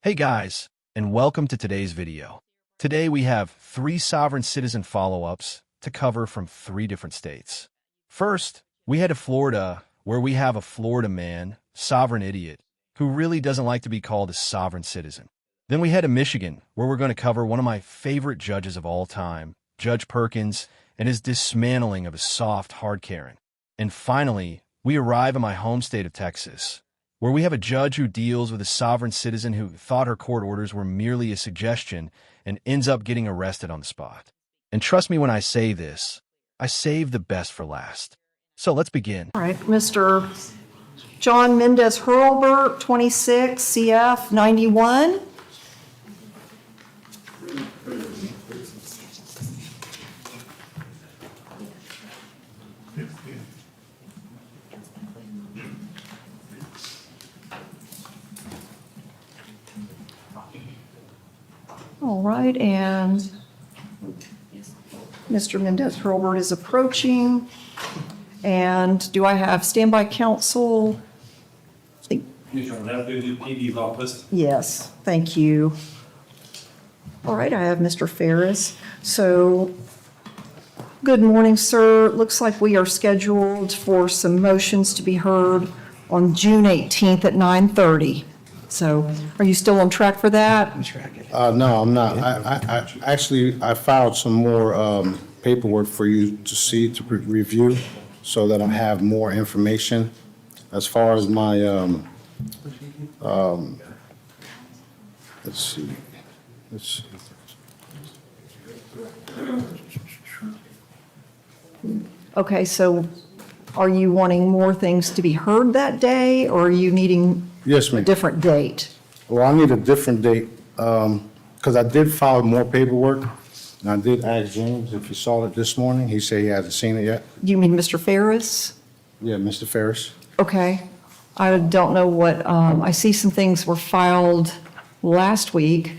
Hey guys, and welcome to today's video. Today we have 3 sovereign citizen follow-ups to cover from 3 different states. First, we head to Florida, where we have a Florida man, sovereign idiot, who really doesn't like to be called a sovereign citizen. Then we head to Michigan, where we're going to cover one of my favorite judges of all time, Judge Perkins, and his dismantling of a soft, hard Karen. And finally, we arrive in my home state of Texas, where we have a judge who deals with a sovereign citizen who thought her court orders were merely a suggestion and ends up getting arrested on the spot. And trust me when I say this, I saved the best for last. So let's begin. All right, Mr. John Mendez Hurlbert, 26, CF 91. All right, and Mr. Mendez Hurlbert is approaching. And do I have standby counsel? Yes, thank you. All right, I have Mr. Ferris. So, good morning, sir. Looks like we are scheduled for some motions to be heard on June 18th at 9:30. So, are you still on track for that? No, I'm not. I filed some more paperwork for you to see, to review, so that I have more information. As far as my, let's see. Okay, so are you wanting more things to be heard that day, or are you needing Yes, a ma'am. different date? Well, I need a different date, because I did file more paperwork, and I did ask James if he saw it this morning. He said he hasn't seen it yet. You mean Mr. Ferris? Yeah, Mr. Ferris. Okay. I don't know what, I see some things were filed last week.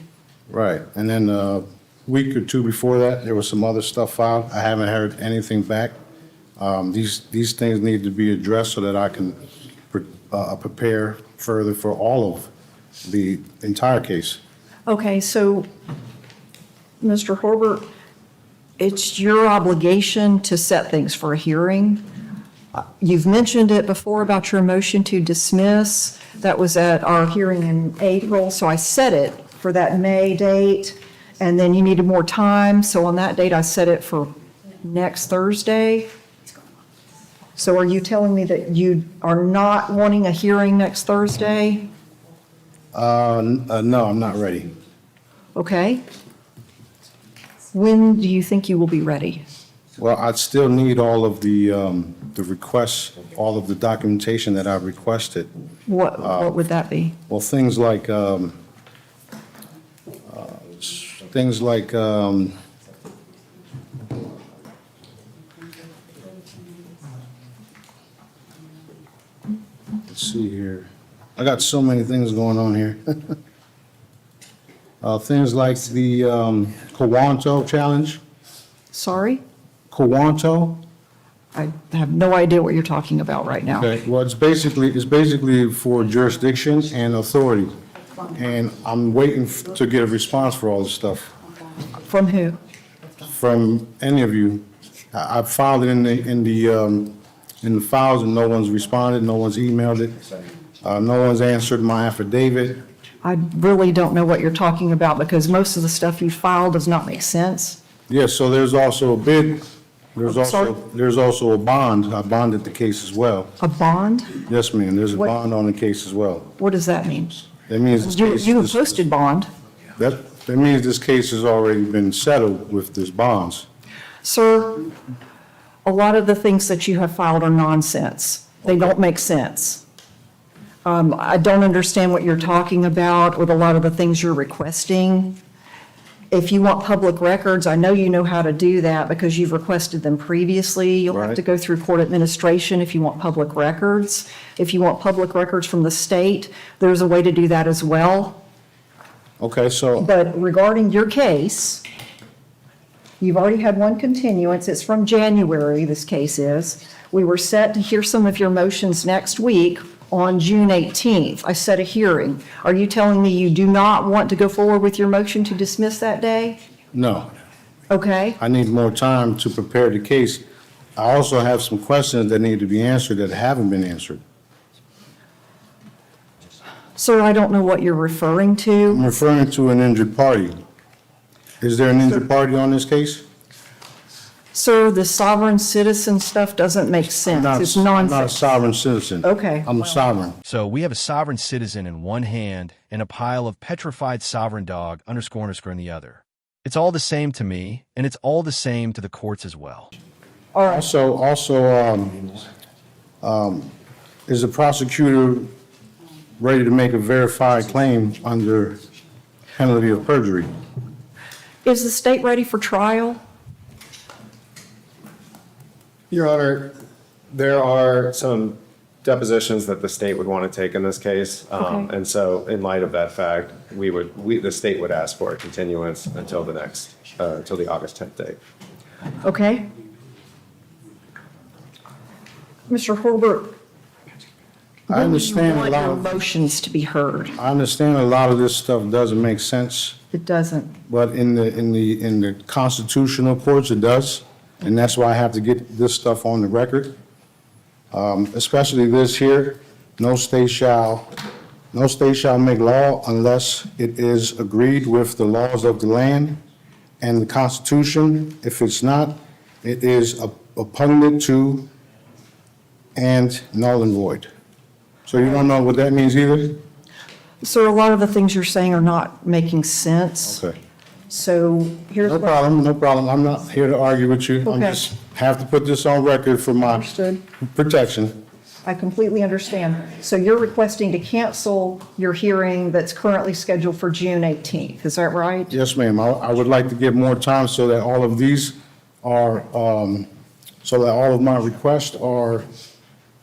Right, and then a week or two before that, there was some other stuff filed. I haven't heard anything back. These things need to be addressed so that I can prepare further for all of the entire case. Okay, so, Mr. Hurlbert, it's your obligation to set things for a hearing. You've mentioned it before about your motion to dismiss. That was at our hearing in April, so I set it for that May date, and then you needed more time, so on that date, I set it for next Thursday. So are you telling me that you are not wanting a hearing next Thursday? No, I'm not ready. Okay. When do you think you will be ready? Well, I'd still need all of the requests, all of the documentation that I've requested. What would that be? Well, things like, let's see here. I got so many things going on here. Things like the Cowanto challenge. Sorry? Cowanto. I have no idea what you're talking about right now. Okay, well, it's basically for jurisdiction and authority. And I'm waiting to get a response for all this stuff From who? from any of you. I filed it in the files and no one's responded, no one's emailed it. No one's answered my affidavit. I really don't know what you're talking about because most of the stuff you filed does not make sense. Yes, so there's also a bid, Sorry? there's also a bond. I bonded the case as well. A bond? Yes, ma'am, there's a What- bond on the case as well. What does that mean? That means this You case, you have posted bond. that means this case has already been settled with this bonds. Sir, a lot of the things that you have filed are nonsense. They don't make sense. I don't understand what you're talking about with a lot of the things you're requesting. If you want public records, I know you know how to do that because you've requested them previously. You'll have Right. to go through court administration if you want public records. If you want public records from the state, there's a way to do that as well. Okay, so, But regarding your case, you've already had one continuance. It's from January, this case is. We were set to hear some of your motions next week on June 18th. I set a hearing. Are you telling me you do not want to go forward with your motion to dismiss that day? No, Okay, I need more time to prepare the case. I also have some questions that need to be answered that haven't been answered. sir, I don't know what you're referring to. I'm referring to an injured party. Is there an injured party on this case? Sir, the sovereign citizen stuff doesn't make sense. It's I'm not a nonsense. sovereign citizen. Okay, I'm a sovereign. So we have a sovereign citizen in one hand and a pile of petrified sovereign dog _ in the other. It's all the same to me, and it's all the same to the courts as well. All right. Is the prosecutor ready to make a verified claim under penalty of perjury? Is the state ready for trial? Your Honor, there are some depositions that the state would want to take in this case. Okay. And so in light of that fact, the state would ask for a continuance until the August 10th date. Okay. Mr. Holbert, I understand a want lot your of, motions to be heard. I understand a lot of this stuff doesn't make sense, It doesn't. but in the constitutional courts, it does. And that's why I have to get this stuff on the record. Especially this here, no state shall make law unless it is agreed with the laws of the land and the Constitution. If it's not, it is opponent to and null and void. So you don't know what that means either? Sir, a lot of the things you're saying are not making sense. Okay. So here's No what. problem, no problem. I'm not here to argue with you. I'm Okay. just have to put this on record for my Understood. protection. I completely understand. So you're requesting to cancel your hearing that's currently scheduled for June 18th, is that right? Yes, ma'am. I would like to give more time so that all of these are, so that all of my requests are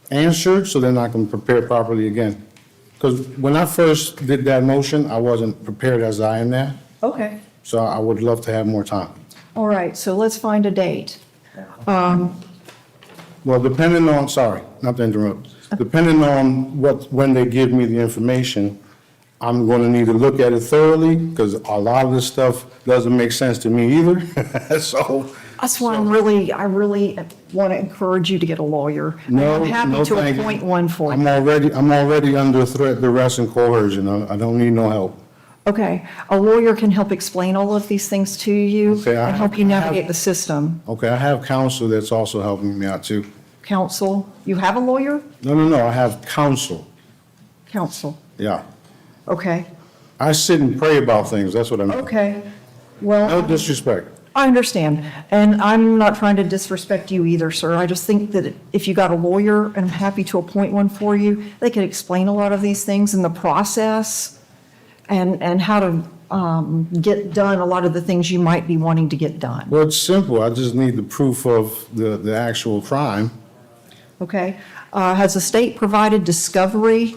answered, so then I can prepare properly again. Because when I first did that motion, I wasn't prepared as I am now, Okay. so I would love to have more time. All right, so let's find a date. Well, depending on, sorry, not to interrupt, depending on when they give me the information, I'm going to need to look at it thoroughly, because a lot of this stuff doesn't make sense to me either. So, That's why I really want to encourage you to get a lawyer. no, I'm happy no, to thank you. appoint one for you. I'm already under threat, duress, and coercion. I don't need no help. Okay, a lawyer can help explain all of these things to you Okay, and help you navigate the system. Okay, I have counsel that's also helping me out too. Counsel, you have a lawyer? No, I have counsel, Counsel, yeah. okay, I sit and pray about things, that's what I mean. okay. No Well, disrespect. I understand, and I'm not trying to disrespect you either, sir. I just think that if you got a lawyer, and I'm happy to appoint one for you, they could explain a lot of these things in the process and how to get done a lot of the things you might be wanting to get done, Well, it's simple, I just need the proof of the actual crime. okay? Has the state provided discovery?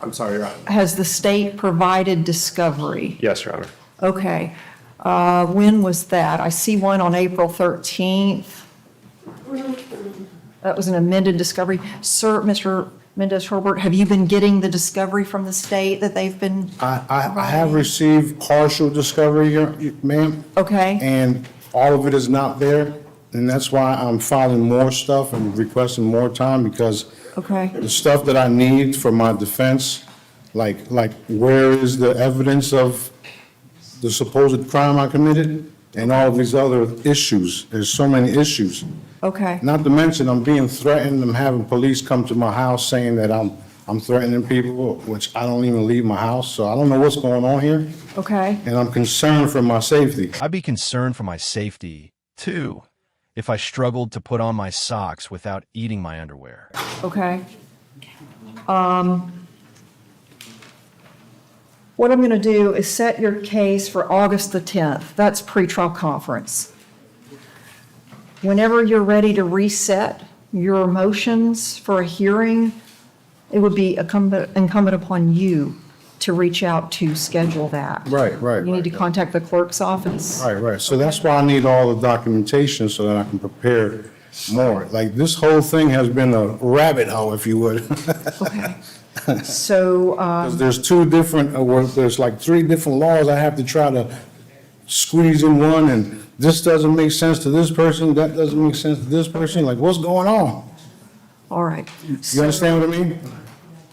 I'm sorry, Your Honor. Has the state provided discovery? Yes, Your Honor. Okay. When was that? I see one on April 13th. That was an amended discovery. Sir, Mr. Mendez-Herbert, have you been getting the discovery from the state that they've been? I have received partial discovery, ma'am, Okay, and all of it is not there. And that's why I'm filing more stuff and requesting more time, because okay, the stuff that I need for my defense, like where is the evidence of the supposed crime I committed, and all of these other issues. There's so many issues. okay. Not to mention, I'm being threatened, I'm having police come to my house saying that I'm threatening people, which I don't even leave my house, so I don't know what's going on here, Okay, and I'm concerned for my safety. I'd be concerned for my safety, too, if I struggled to put on my socks without eating my underwear. okay. What I'm going to do is set your case for August the 10th. That's pretrial conference. Whenever you're ready to reset your motions for a hearing, it would be incumbent upon you to reach out to schedule that. Right. You need to contact the clerk's office. Right, so that's why I need all the documentation so that I can prepare more. Like, this whole thing has been a rabbit hole, if you would. Okay. So, 'Cause there's two different, there's like three different laws I have to try to squeeze in one, and this doesn't make sense to this person, that doesn't make sense to this person, like, what's going on? all right. You understand what I mean?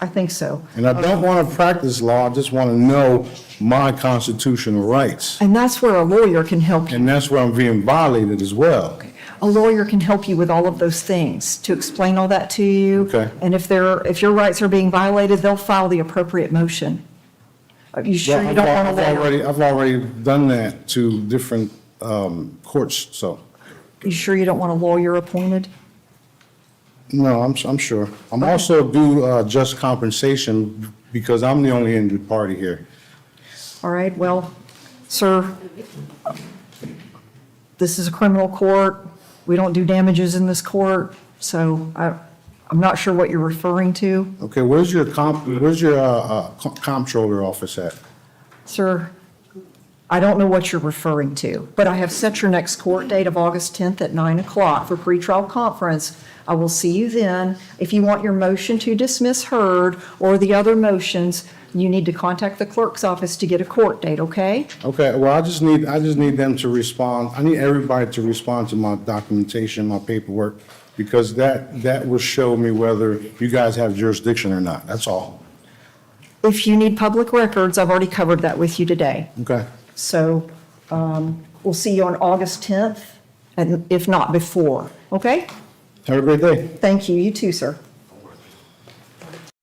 I think so. And I don't want to practice law, I just want to know my constitutional rights. And that's where a lawyer can help you. And that's where I'm being violated as well. A lawyer can help you with all of those things, to explain all that to you. Okay. And if your rights are being violated, they'll file the appropriate motion. Are you sure you don't want a lawyer? I've already done that to different courts, so, You sure you don't want a lawyer appointed? no, I'm sure. I'm also due just compensation because I'm the only injured party here. All right, well, sir, this is a criminal court. We don't do damages in this court, so I'm not sure what you're referring to. Okay, where's your comptroller office at? Sir, I don't know what you're referring to, but I have set your next court date of August 10th at 9 o'clock for pretrial conference. I will see you then. If you want your motion to dismiss heard or the other motions, you need to contact the clerk's office to get a court date, okay? Okay, well, I just need them to respond. I need everybody to respond to my documentation, my paperwork, because that will show me whether you guys have jurisdiction or not. That's all. If you need public records, I've already covered that with you today. Okay. So we'll see you on August 10th, and if not before, okay? Have a great day. Thank you. You too, sir.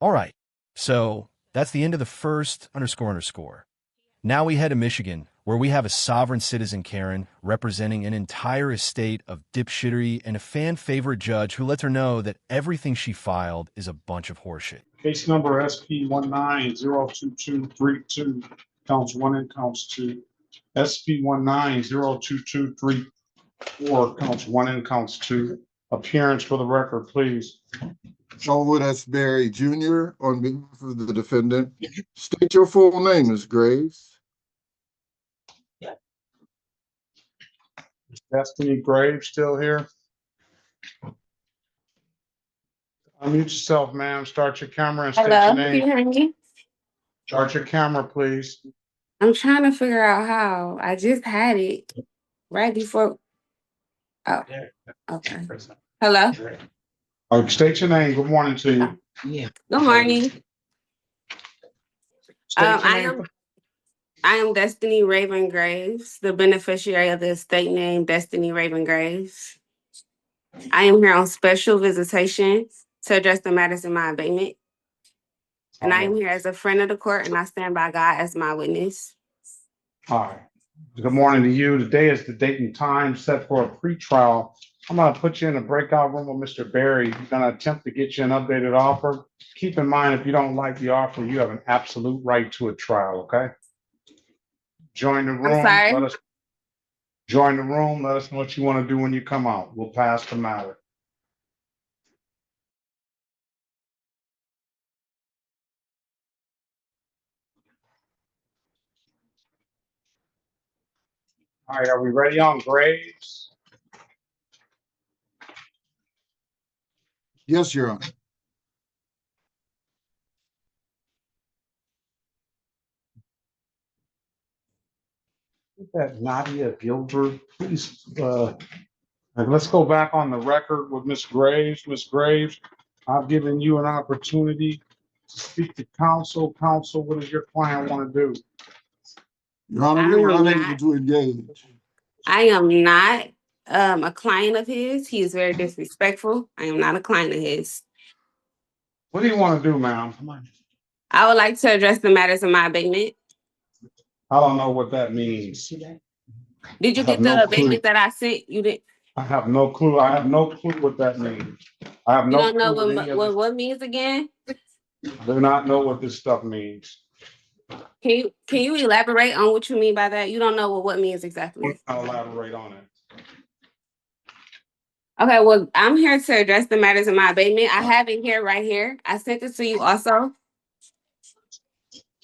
All right, so that's the end of the first __. Now we head to Michigan, where we have a sovereign citizen, Karen, representing an entire estate of dipshittery and a fan-favorite judge who lets her know that everything she filed is a bunch of horseshit. Case number SP 19-02232, counts 1 and counts 2. SP 19-02234, counts 1 and counts 2. Appearance for the record, please. Elwood S. Berry Jr. on behalf of the defendant. State your full name, Ms. Graves. Is Destiny Graves still here? Unmute yourself, ma'am. Start your camera and state your Hello, can you name. hear me? Start your camera, please. I'm trying to figure out how. I just had it right before. Oh, okay. Hello, State your name. Good morning to you. good morning. State your I name. am Destiny Raven Graves, the beneficiary of the estate name Destiny Raven Graves. I am here on special visitation to address the matters in my abatement. And I am here as a friend of the court, and I stand by God as my witness. All right. Good morning to you. Today is the date and time set for a pretrial. I'm going to put you in a breakout room with Mr. Berry. He's going to attempt to get you an updated offer. Keep in mind, if you don't like the offer, you have an absolute right to a trial, okay? Join the room. sorry? Join the room. Let us know what you want to do when you come out. We'll pass the matter. All right, are we ready on Graves? Yes, Your Honor. That Nadia Gilbert, please, let's go back on the record with Ms. Graves. Ms. Graves, I've given you an opportunity to speak to counsel. Counsel, what does your client want to do? Your Honor, we were unable to engage. I am not a client of his. He is very disrespectful. I am not a client of his. What do you want to do, ma'am? Come on. I would like to address the matters in my abatement. I don't know what that means. Did you I have get no the clue. abatement that I sent? You did. I have no clue. I have no clue what that means. I have You no don't know clue any of this. what means again? I do not know what this stuff means. Can you elaborate on what you mean by that? You don't know what means exactly. I'll elaborate on it. Okay, well, I'm here to address the matters in my abatement. I have it here, right here. I sent it to you also.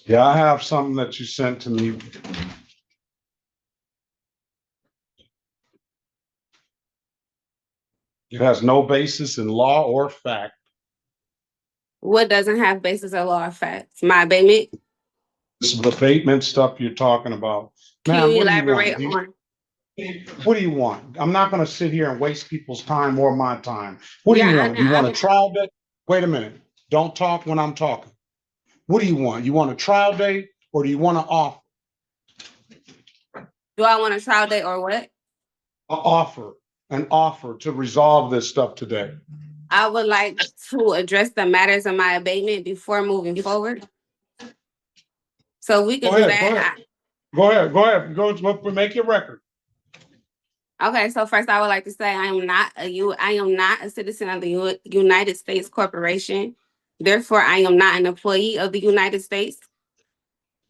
Yeah, I have something that you sent to me. It has no basis in law or fact. What doesn't have basis of law or facts? My abatement. This is abatement stuff you're talking about. Can Ma'am, you what do you want? elaborate on? What do you want? I'm not gonna sit here and waste people's time or my time. What do Your you Honor, want? You want a trial date? Wait a minute. Don't talk when I'm talking. What do you want? You want a trial date or do you want do I want a trial date or what? an offer to resolve this stuff today? I would like to address the matters of my abatement before moving forward. So we Go can do ahead, that. go ahead. Go make your record. Okay, so first I would like to say I am not a citizen of the United States Corporation. Therefore, I am not an employee of the United States.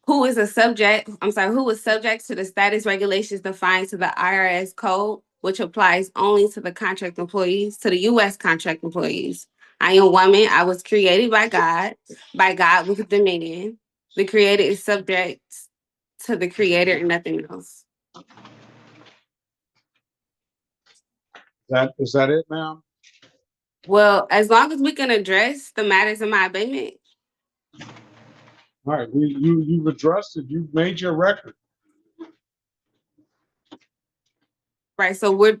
Who is subject to the status regulations defined to the IRS code, which applies only to the contract employees, to the US contract employees. I am woman. I was created by God with dominion. The creator is subject to the creator and nothing else. Is that it, ma'am? Well, as long as we can address the matters of my abatement. All right, you've addressed it. You've made your record. Right, so we're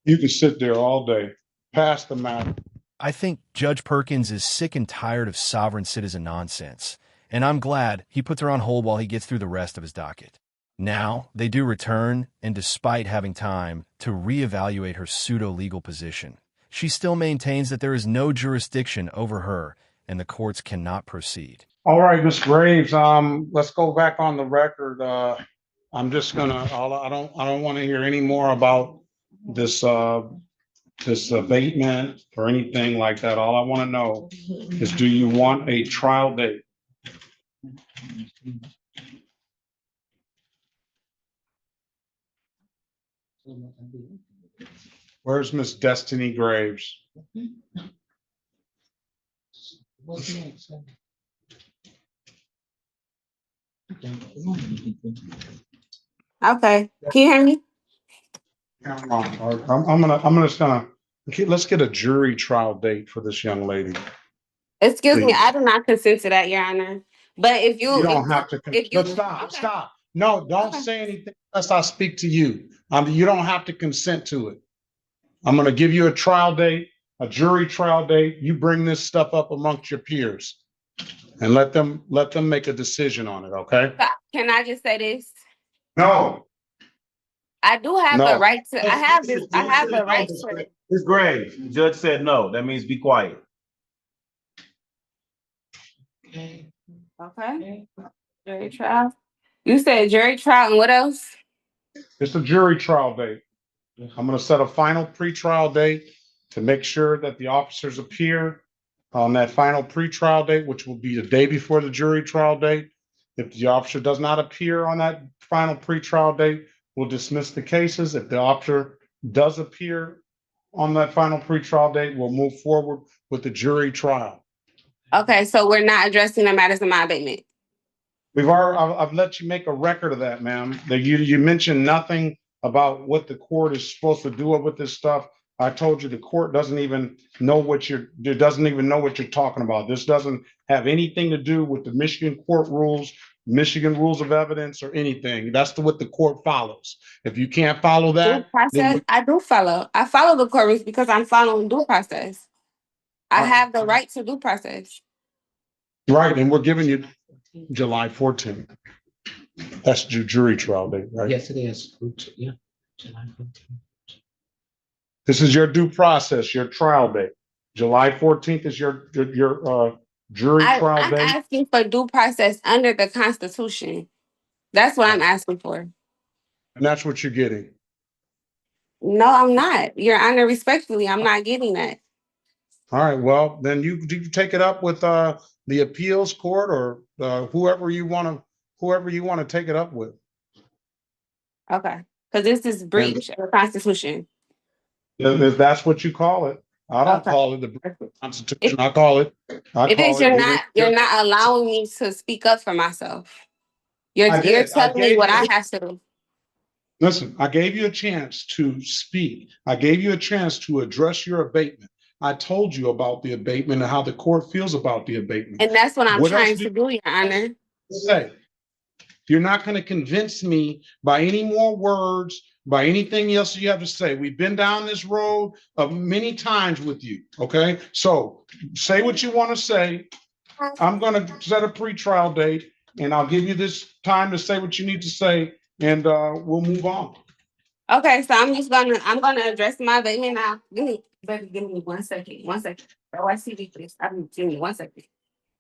You can sit there all day. Pass the matter. I think Judge Perkins is sick and tired of sovereign citizen nonsense, and I'm glad he puts her on hold while he gets through the rest of his docket. Now, they do return, and despite having time to reevaluate her pseudo-legal position, she still maintains that there is no jurisdiction over her and the courts cannot proceed. All right, Ms. Graves, let's go back on the record. I'm just gonna, I don't want to hear any more about this, this abatement or anything like that. All I want to know is, do you want a trial date? Where's Miss Destiny Graves? okay. Can you hear me? Let's get a jury trial date for this young lady. Excuse me, Please. I do not consent to that, Your Honor. But if You don't have to, if you stop, okay. stop. No, don't Okay. say anything unless I speak to you. You don't have to consent to it. I'm gonna give you a trial date, a jury trial date. You bring this stuff up amongst your peers and let them make a decision on it, okay? Can I just say this? No, I do have no. the right to. I have this. I have the right to. Ms. Graves, the judge said no. That means be quiet. Okay. Jury trial. You said jury trial and what else? It's a jury trial date. I'm gonna set a final pretrial date to make sure that the officers appear on that final pretrial date, which will be the day before the jury trial date. If the officer does not appear on that final pretrial date, we'll dismiss the cases. If the officer does appear on that final pretrial date, we'll move forward with the jury trial. Okay, so we're not addressing the matters of my abatement. I've let you make a record of that, ma'am. That you mentioned nothing about what the court is supposed to do with this stuff. I told you the court doesn't even know what you're talking about. This doesn't have anything to do with the Michigan court rules, Michigan rules of evidence, or anything. That's what the court follows. If you can't follow Due that, process, I do follow. I follow the court rules because I'm following due process. I have the right to due process. right, and we're giving you July 14th. That's your jury trial date, right? Yes, it is. Yeah. July 14th. This is your due process, your trial date. July 14th is your jury trial I'm date. asking for due process under the Constitution. That's what I'm asking for. And that's what you're getting. No, I'm not. Your Honor, respectfully, I'm not getting that. All right, well, then you take it up with the appeals court or whoever you want to take it up with. Okay. Because this is breach of the Constitution. If that's what you call it. I don't Okay. call it the Constitution. I call it. You're not allowing me to speak up for myself. You're I did. telling me what I have to do. Listen, I gave you a chance to speak. I gave you a chance to address your abatement. I told you about the abatement and how the court feels about the abatement. And that's what I'm What else trying do to do, Your Honor. you say? You're not going to convince me by any more words, by anything else you have to say. We've been down this road of many times with you. Okay. So say what you want to say. I'm going to set a pretrial date and I'll give you this time to say what you need to say and we'll move on. Okay, so I'm gonna address my abatement now. Give me 1 second. 1 second. Oh, I see please. Give me 1 second.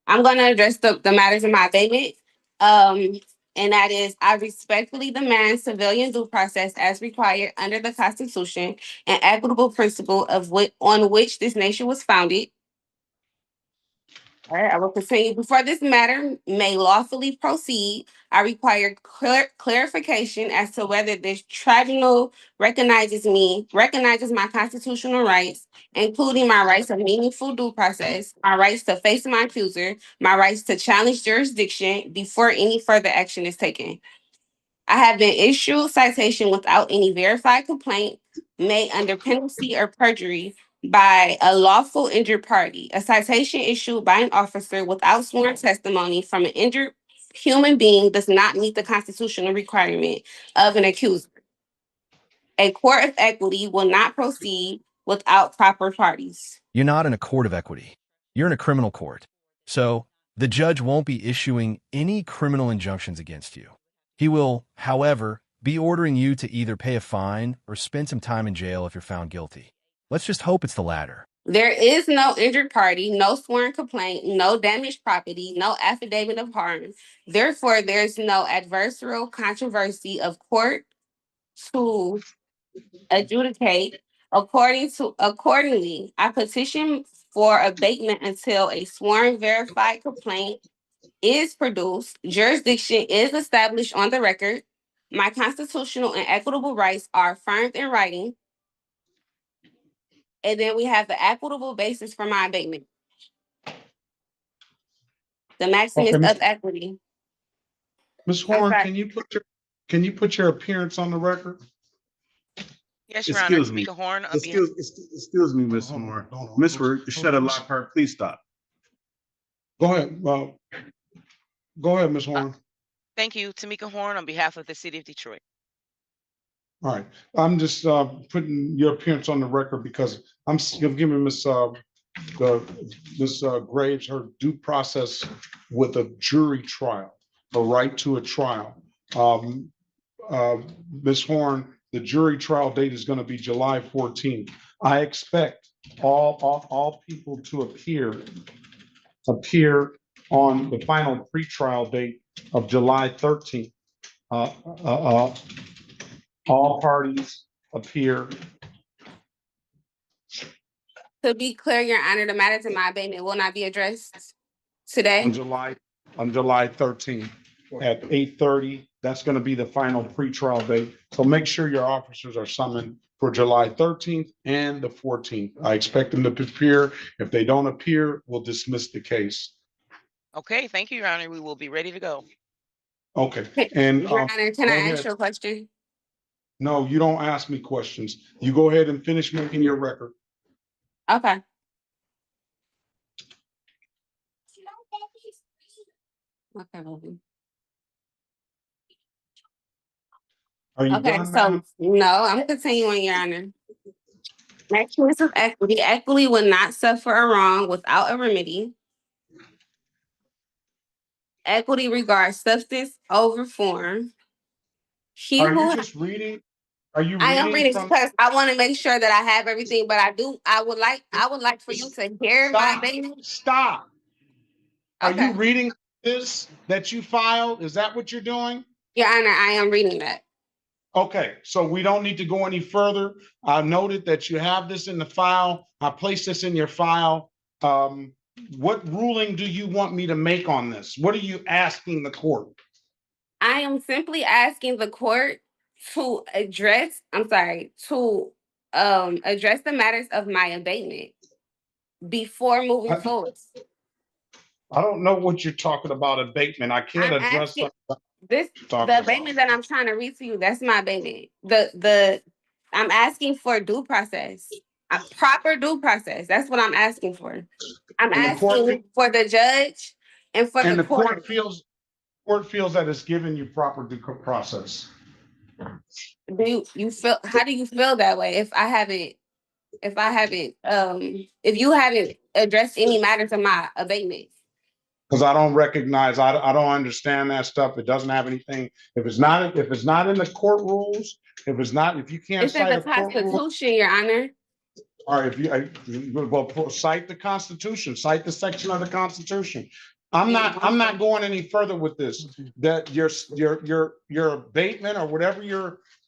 I'm gonna address the matters in my abatement. Um, and that is I respectfully demand civilian due process as required under the Constitution and equitable principle of on which this nation was founded. All right, I will continue. Before this matter may lawfully proceed, I require clarification as to whether this tribunal recognizes my constitutional rights, including my rights of meaningful due process, my rights to face my accuser, my rights to challenge jurisdiction before any further action is taken. I have been issued citation without any verified complaint made under penalty or perjury by a lawful injured party. A citation issued by an officer without sworn testimony from an injured human being does not meet the constitutional requirement of an accuser. A court of equity will not proceed without proper parties. You're not in a court of equity. You're in a criminal court. So the judge won't be issuing any criminal injunctions against you. He will, however, be ordering you to either pay a fine or spend some time in jail if you're found guilty. Let's just hope it's the latter. There is no injured party, no sworn complaint, no damaged property, no affidavit of harm. Therefore, there's no adversarial controversy of court to adjudicate. Accordingly, I petition for abatement until a sworn verified complaint is produced, jurisdiction is established on the record, my constitutional and equitable rights are affirmed in writing, and then we have the equitable basis for my abatement. The maximus Okay, of equity. Ms. I'm Horn, sorry. can you put your appearance on the record? Yes, Your Honor. Excuse me. Tamika Horn on behalf. Excuse me, Ms. Moore. Ms. Shetta Lockhart, please stop. Go ahead. Go ahead, Ms. Horn. Thank you, Tamika Horn on behalf of the City of Detroit. All right. I'm just putting your appearance on the record because I'm giving Ms. Graves her due process with a jury trial, a right to a trial. Ms. Horn, the jury trial date is going to be July 14th. I expect all people to appear on the final pretrial date of July 13th. All parties appear. To be clear, Your Honor, the matters in my abatement will not be addressed today. On July 13th at 8:30. That's going to be the final pretrial date. So make sure your officers are summoned for July 13th and the 14th. I expect them to appear. If they don't appear, we'll dismiss the case. Okay, thank you, Your Honor. We will be ready to go. Okay. And Your Honor, can I ask you a question? No, you don't ask me questions. You go ahead and finish making your record. Okay. Okay, Logan. Are you Okay, done, so ma'am? no, I'm continuing, Your Honor. Maximus of equity. Equity will not suffer a wrong without a remedy. Equity regards substance over form. Are you just reading? Are you I am reading from? because I want to make sure that I have everything, but I would like for you to hear my abatement. Stop. Are you Okay. reading this that you filed? Is that what you're doing? Your Honor, I am reading that. Okay, so we don't need to go any further. I noted that you have this in the file. I placed this in your file. What ruling do you want me to make on this? What are you asking the court? I am simply asking the court to address the matters of my abatement before moving forward. I don't know what you're talking about abatement. I can't I'm address asking, that. talking The about. abatement that I'm trying to read to you, that's my abatement. I'm asking for due process, proper due process. That's what I'm asking for. I'm And the court, asking for the judge and for and the the court. court feels that it's giving you proper due process. You feel? How do you feel that way? If you haven't addressed any matters of my abatement. Because I don't recognize, I don't understand that stuff. It doesn't have anything. If it's not in the court rules, if you can't It's in cite the a court rule, Constitution, Your Honor. or if well, cite the Constitution, cite the section of the Constitution. I'm not going any further with this. That your abatement or whatever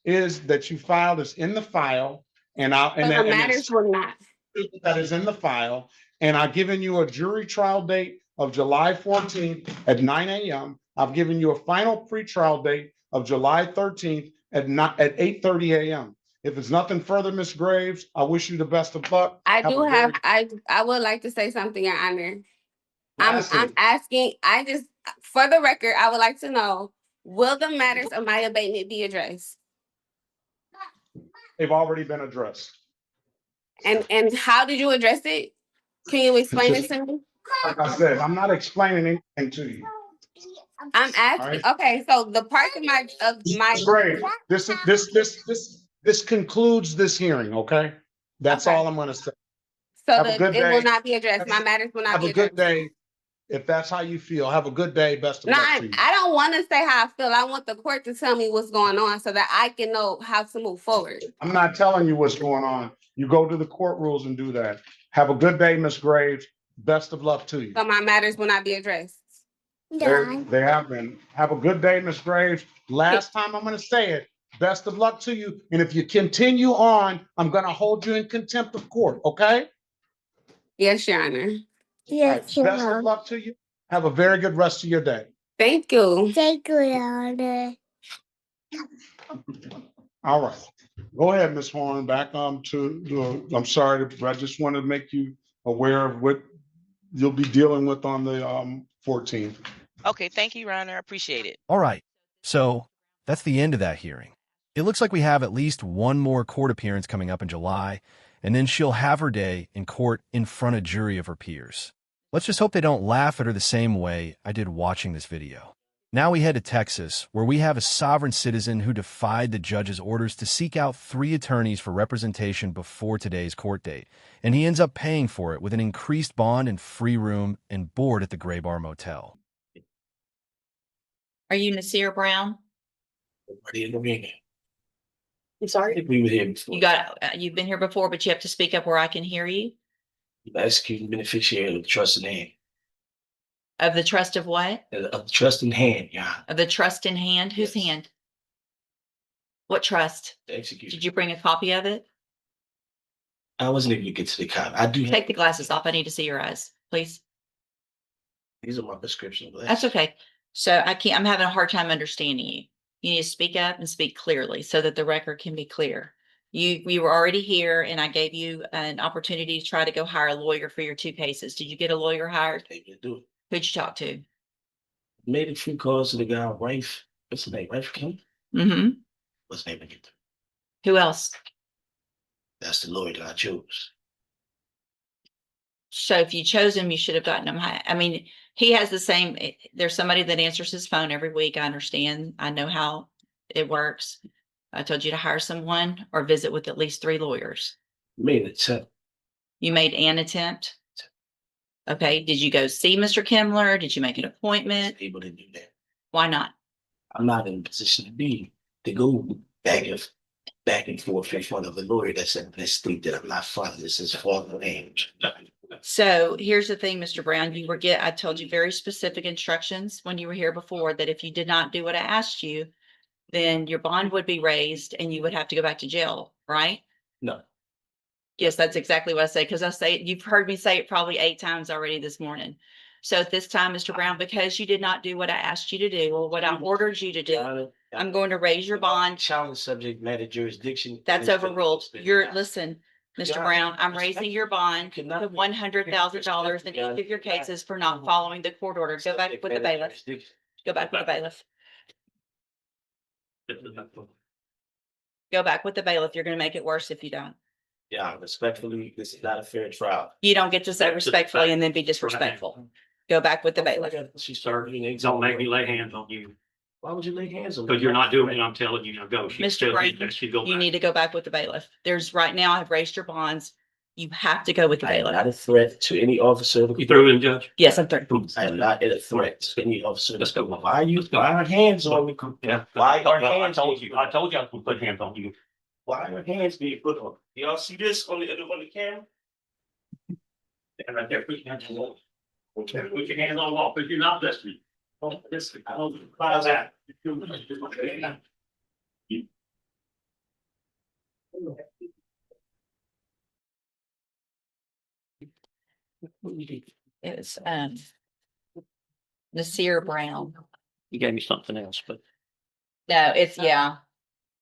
that you filed is in the file, and The matters were not. that is in the file, and I've given you a jury trial date of July 14th at 9 a.m. I've given you a final pretrial date of July 13th at 8:30 a.m. If it's nothing further, Ms. Graves, I wish you the best of luck. I would like to say something, Your Honor. I'm Lastly, asking, for the record, I would like to know, will the matters of my abatement be addressed? they've already been addressed. And how did you address it? Can you explain it to me? Like I said, I'm not explaining anything to you. I'm asking. Okay, so the part of my Great. This concludes this hearing, okay? That's Okay. all I'm gonna say. So Have a good it will day. not be addressed. My matters will not Have be a addressed. good day. If that's how you feel, have a good day. Best of No, luck to you. I don't want to say how I feel. I want the court to tell me what's going on so that I can know how to move forward. I'm not telling you what's going on. You go to the court rules and do that. Have a good day, Ms. Graves. Best of luck to you. So my matters will not be addressed. They have been. Have a good day, Ms. Graves. Last time I'm going to say it. Best of luck to you. And if you continue on, I'm going to hold you in contempt of court, okay? Yes, Your Honor. Yes, best of luck to you. Have a very good rest of your day. Thank you. Thank you, Your Honor. All right. Go ahead, Ms. Horn. Back I'm sorry, but I just wanted to make you aware of what you'll be dealing with on the 14th. Okay, thank you, Your Honor. I appreciate it. All right, so that's the end of that hearing. It looks like we have at least one more court appearance coming up in July, and then she'll have her day in court in front of a jury of her peers. Let's just hope they don't laugh at her the same way I did watching this video. Now we head to Texas, where we have a sovereign citizen who defied the judge's orders to seek out 3 attorneys for representation before today's court date, and he ends up paying for it with an increased bond and free room and board at the Gray Bar Motel. Are you Nasir Brown? I'm sorry. We were here before. You've been here before, but you have to speak up where I can hear you. Executing beneficiary of the trust in hand. Of the trust of what? Of the trust in hand, yeah. Of the trust in hand? Whose hand? What trust? Execute. Did you bring a copy of it? I wasn't able to get to the copy. I do. Take the glasses off. I need to see your eyes, please. These are my prescription glasses. That's okay. So I'm having a hard time understanding you. You need to speak up and speak clearly so that the record can be clear. You were already here and I gave you an opportunity to try to go hire a lawyer for your 2 cases. Did you get a lawyer hired? Able to do it. Who'd you talk to? Made a few calls to the guy, Rafe. What's his name? Rafe King? Mm-hmm. What's his name again? Who else? That's the lawyer that I chose. So if you chose him, you should have gotten him. I mean, he has the same, there's somebody that answers his phone every week. I understand. I know how it works. I told you to hire someone or visit with at least 3 lawyers. Made an attempt. You made an attempt? Okay. Did you go see Mr. Kimler? Did you make an appointment? Able to do that. Why not? I'm not in a position to go back and forth in front of a lawyer that's in this state that I'm not finding this is falling age. So here's the thing, Mr. Brown, I told you very specific instructions when you were here before that if you did not do what I asked you, then your bond would be raised and you would have to go back to jail, right? No. Yes, that's exactly what I say. Because you've heard me say it probably 8 times already this morning. So at this time, Mr. Brown, because you did not do what I asked you to do or what I ordered you to do, I'm going to raise your bond. Challenge subject matter jurisdiction. That's overruled. Listen, Mr. Brown, I'm raising your bond to $100,000 in each of your cases for not following the court order. Go back with the bailiff. Go back with the bailiff. Go back with the bailiff. You're gonna make it worse if you don't. Yeah, respectfully, this is not a fair trial. You don't get to say respectfully and then be disrespectful. Go back with the bailiff. She started, Don't make me lay hands on you, why would you lay hands on me? because you're not doing it, I'm telling you, now go. Mr. Brayton, you need to go back with the bailiff. There's right now, I've raised your bonds. You have to go with the I am not bailiff. a threat to any officer. of the You through in, Judge? Yes, I'm through. I am not a threat to any officer. Let's go. Why are hands on me? Yeah. Why are I hands? told you I was gonna put hands on you. Why are hands being put on? Y'all see this on the camera? And right there, put your hands on the wall. Okay, put your hands on the wall, but you're not listening. Don't listen. I don't advise that. It's, Nasir Brown. You gave me something else, but No, it's, yeah.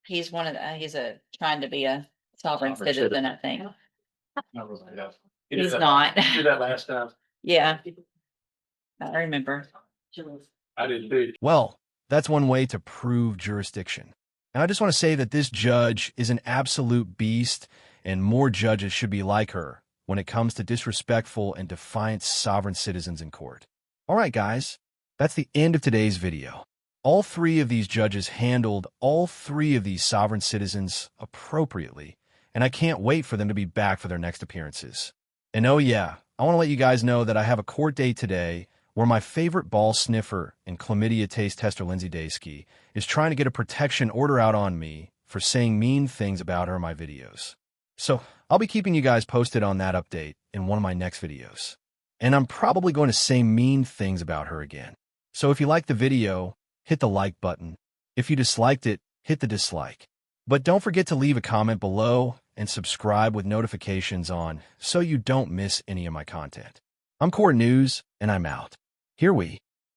He's one of the, trying to be a sovereign Sovereign citizen, I think. You did He's that- not. You did that last time. Yeah. I remember. I didn't do it. Well, that's one way to prove jurisdiction. And I just want to say that this judge is an absolute beast, and more judges should be like her when it comes to disrespectful and defiant sovereign citizens in court. All right, guys, that's the end of today's video. All three of these judges handled all three of these sovereign citizens appropriately, and I can't wait for them to be back for their next appearances. And oh yeah, I want to let you guys know that I have a court date today where my favorite ball sniffer and chlamydia taste tester Lindsay Daysky is trying to get a protection order out on me for saying mean things about her in my videos. So I'll be keeping you guys posted on that update in one of my next videos. And I'm probably going to say mean things about her again. So if you liked the video, hit the like button. If you disliked it, hit the dislike. But don't forget to leave a comment below and subscribe with notifications on so you don't miss any of my content. I'm Court News, and I'm out. Here we